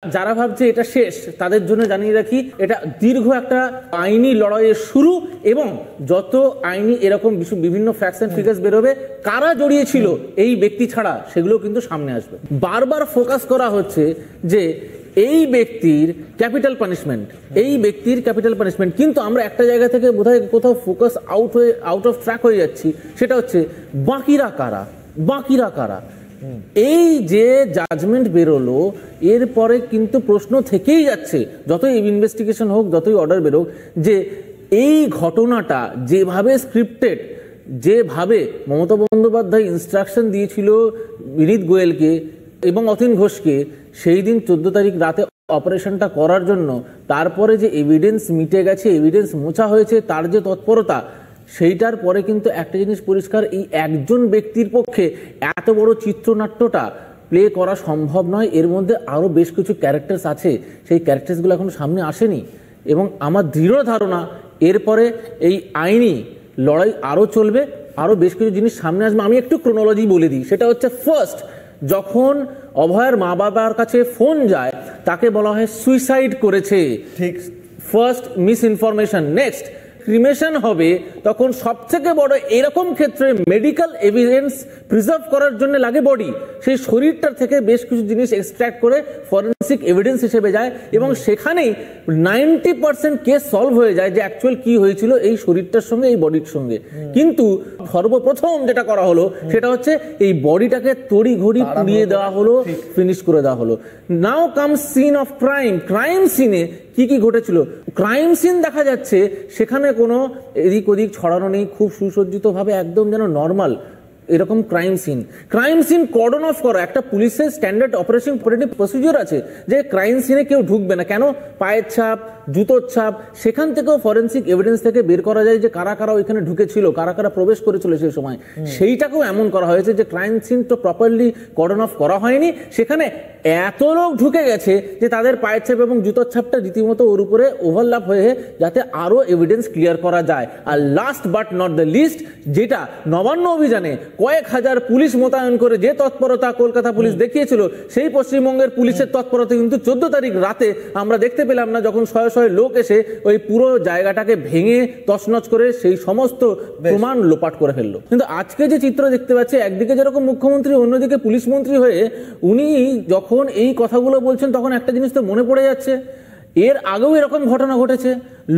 যারা ভাবছে এটা শেষ তাদের জন্য জানিয়ে রাখি, এটা দীর্ঘ একটা আইনি লড়াইয়ের শুরু এবং যত আইনি এরকম বিভিন্ন ফ্যাক্টস এন্ড ফিগার্স বেরোবে, কারা জড়িয়ে ছিল এই ব্যক্তি ছাড়া সেগুলো কিন্তু সামনে আসবে। বারবার ফোকাস করা হচ্ছে যে এই ব্যক্তির ক্যাপিটাল পানিশমেন্ট, এই ব্যক্তির ক্যাপিটাল পানিশমেন্ট, কিন্তু আমরা একটা জায়গা থেকে বোধহয় কোথাও ফোকাস আউট অফ ট্র্যাক হয়ে যাচ্ছি। সেটা হচ্ছে বাকিরা কারা, বাকিরা কারা। এই যে জাজমেন্ট বেরোলো এরপরে কিন্তু প্রশ্ন থেকেই যাচ্ছে, যতই ইনভেস্টিগেশন হোক, যতই অর্ডার বেরোক, যে এই ঘটনাটা যেভাবে স্ক্রিপ্টেড, যেভাবে মমতা বন্দ্যোপাধ্যায় ইনস্ট্রাকশন দিয়েছিল বিনীত গোয়েলকে এবং অতীন ঘোষকে সেই দিন 14 তারিখ রাতে অপারেশনটা করার জন্য, তারপরে যে এভিডেন্স মিটে গেছে, এভিডেন্স মোছা হয়েছে, তার যে তৎপরতা, সেইটার পরে কিন্তু একটা জিনিস পরিষ্কার, এই একজন ব্যক্তির পক্ষে এত বড় চিত্রনাট্যটা প্লে করা সম্ভব নয়। এর মধ্যে আরও বেশ কিছু ক্যারেক্টার্স আছে, সেই ক্যারেক্টার্সগুলো এখন সামনে আসেনি এবং আমার দৃঢ় ধারণা এরপরে এই আইনি লড়াই আরও চলবে, আরও বেশ কিছু জিনিস সামনে আসবে। আমি একটু ক্রোনোলজি বলে দিই। সেটা হচ্ছে, ফার্স্ট যখন অভয়ের মা বাবার কাছে ফোন যায়, তাকে বলা হয় সুইসাইড করেছে, ঠিক, first miss information. Next cremation হবে, তখন সবথেকে বড় এরকম ক্ষেত্রে মেডিকেল এভিডেন্স প্রিজার্ভ করার জন্য লাগে বডি, সেই শরীরটার থেকে বেশ কিছু জিনিস এক্সট্র্যাক্ট করে ফরেন্সিক এভিডেন্স হিসেবে যায় এবং সেখানেই 90% কেস সলভ হয়ে যায় যে অ্যাকচুয়াল কি হয়েছিল এই শরীরটার সঙ্গে, এই বডির সঙ্গে। কিন্তু সর্বপ্রথম যেটা করা হলো সেটা হচ্ছে এই বডিটাকে তড়িঘড়ি পুড়িয়ে দেওয়া হলো, ফিনিশ করে দেওয়া হলো। Now comes scene of crime. Crime সিনে কি কি ঘটেছিল? ক্রাইম সিন দেখা যাচ্ছে সেখানে কোনো এদিক ওদিক ছড়ানো নেই, খুব সুসজ্জিতভাবে একদম যেন নর্মাল এরকম crime scene. Crime scene cordon off করা, একটা পুলিশের স্ট্যান্ডার্ড অপারেশন প্রসিডিওর আছে যে ক্রাইম সিনে কেউ ঢুকবে না। কেন? পায়ের ছাপ, জুতোর ছাপ, সেখান থেকেও ফরেন্সিক এভিডেন্স থেকে বের করা যায় যে কারা কারা ওইখানে ঢুকেছিল, কারা কারা প্রবেশ করেছিল সেই সময়। সেইটাকেও এমন করা হয়েছে যে ক্রাইম সিন তো প্রপারলি কর্ডন অফ করা হয়নি, সেখানে এত লোক ঢুকে গেছে যে তাদের পায়ের ছাপ এবং জুতোর ছাপটা রীতিমতো ওর উপরে ওভারল্যাপ হয়ে যাতে আরো এভিডেন্স ক্লিয়ার করা যায়। আর last but not the least, যেটা নবান্ন অভিযানে কয়েক হাজার পুলিশ মোতায়েন করে যে তৎপরতা কলকাতা পুলিশ দেখিয়েছিল, সেই পশ্চিমবঙ্গের পুলিশের তৎপরতা কিন্তু 14 তারিখ রাতে আমরা দেখতে পেলাম না, যখন শয়ে শয়ে লোক এসে ওই পুরো জায়গাটাকে ভেঙে তছনছ করে সেই সমস্ত প্রমাণ লোপাট করে ফেললো। কিন্তু আজকে যে চিত্র দেখতে পাচ্ছি, একদিকে যেরকম মুখ্যমন্ত্রী, অন্যদিকে পুলিশ মন্ত্রী হয়ে উনি যখন এই কথাগুলো বলছেন, তখন একটা জিনিস তো মনে পড়ে যাচ্ছে, এর আগেও এরকম ঘটনা ঘটেছে।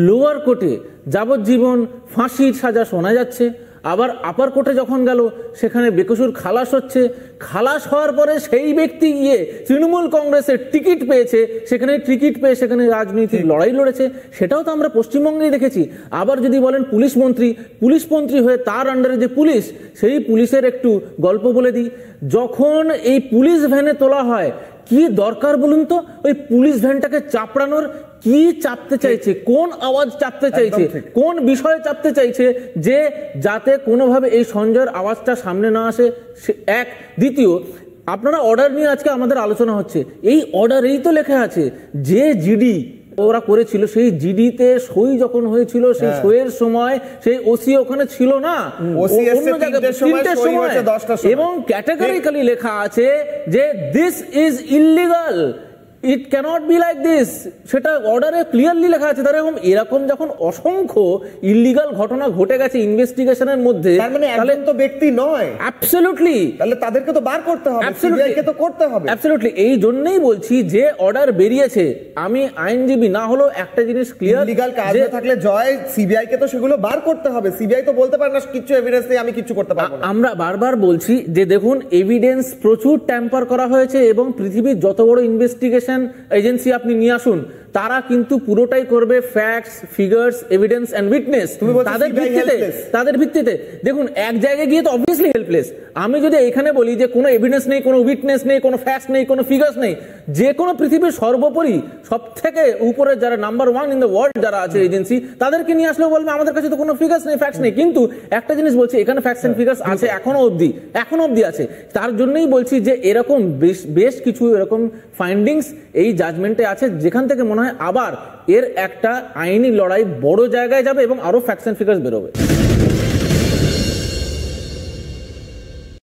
লোয়ার কোর্টে যাবজ্জীবন ফাঁসির সাজা শোনা যাচ্ছে, আবার আপার কোর্টে যখন গেল সেখানে বেকসুর খালাস হচ্ছে। খালাস হওয়ার পরে সেই ব্যক্তি গিয়ে তৃণমূল কংগ্রেসের টিকিট পেয়েছে, সেখানে টিকিট পেয়ে সেখানে রাজনৈতিক লড়াই লড়েছে, সেটাও তো আমরা পশ্চিমবঙ্গেই দেখেছি। আবার যদি বলেন পুলিশ মন্ত্রী হয়ে তার আন্ডারে যে পুলিশ, সেই পুলিশের একটু গল্প বলে দিই। যখন এই পুলিশ ভ্যানে তোলা হয়, কি দরকার বলুন তো ওই পুলিশ ভ্যানটাকে চাপড়ানোর? কি চাপতে চাইছে, কোন আওয়াজ চাপতে চাইছে, কোন বিষয়ে চাপতে চাইছে যে যাতে কোনোভাবে এই সঞ্জয়ের আওয়াজটা সামনে না আসে? এক। দ্বিতীয়, আপনারা অর্ডার নিয়ে আজকে আমাদের আলোচনা হচ্ছে, এই অর্ডারেই তো লেখা আছে যে জিডি ওরা করেছিল, সেই জিডিতে সই যখন হয়েছিল, সেই সইয়ের সময় সেই ওসি ওখানে ছিল না, অন্য জায়গায় 3টের সময়, এবং ক্যাটাগরিক্যালি লেখা আছে যে this is illegal, it cannot be like this, সেটা অর্ডারে ক্লিয়ারলি লেখা আছে। এরকম যখন অসংখ্য ইললিগাল ঘটনা ঘটে গেছে ইনভেস্টিগেশনের মধ্যে, তার মানে একজন তো ব্যক্তি নয়। অ্যাবসলিউটলি, তাহলে তাদেরকে তো বার করতে হবে, সিবিআইকে তো করতে হবে। অ্যাবসলিউটলি, এই জন্যই বলছি যে অর্ডার বেরিয়েছে, আমি আইনজীবী না হলেও একটা জিনিস ক্লিয়ার, ইললিগাল কাজ থাকলে জয় সিবিআইকে তো সেগুলো বার করতে হবে। সিবিআই তো বলতে পারে না কিছু এভিডেন্স নেই, আমি কিছু করতে পারবো না। আমরা বারবার বলছি যে দেখুন, এভিডেন্স প্রচুর ট্যাম্পার করা হয়েছে এবং পৃথিবীর যত বড় ইনভেস্টিগেশন এজেন্সি আপনি নিয়ে আসুন, তারা কিন্তু পুরোটাই করবে facts, figures, evidence and witness, তাদের ভিত্তিতে। দেখুন, এক জায়গায় গিয়ে তো অবভিয়াসলি হেল্পলেস। আমি যদি এখানে বলি যে কোনো এভিডেন্স নেই, কোনো উইটনেস নেই, কোনো ফ্যাক্টস নেই, কোনো ফিগার্স নেই, যে কোনো পৃথিবীর সর্বোপরি সব থেকে উপরে যারা নাম্বার 1 ইন দ্য ওয়ার্ল্ড যারা আছে এজেন্সি, তাদেরকে নিয়ে আসলেও বলবে আমাদের কাছে তো কোনো ফিগার্স নেই, ফ্যাক্টস নেই। কিন্তু একটা জিনিস বলছি, এখানে ফ্যাক্টস এন্ড ফিগার্স আছে, এখনো অবধি আছে। তার জন্যই বলছি যে এরকম বেশ কিছু এরকম ফাইন্ডিংস এই জাজমেন্টে আছে, যেখান থেকে মনে হয় আবার এর একটা আইনি লড়াই বড় জায়গায় যাবে এবং আরো ফ্যাক্টস এন্ড ফিগার্স বেরোবে।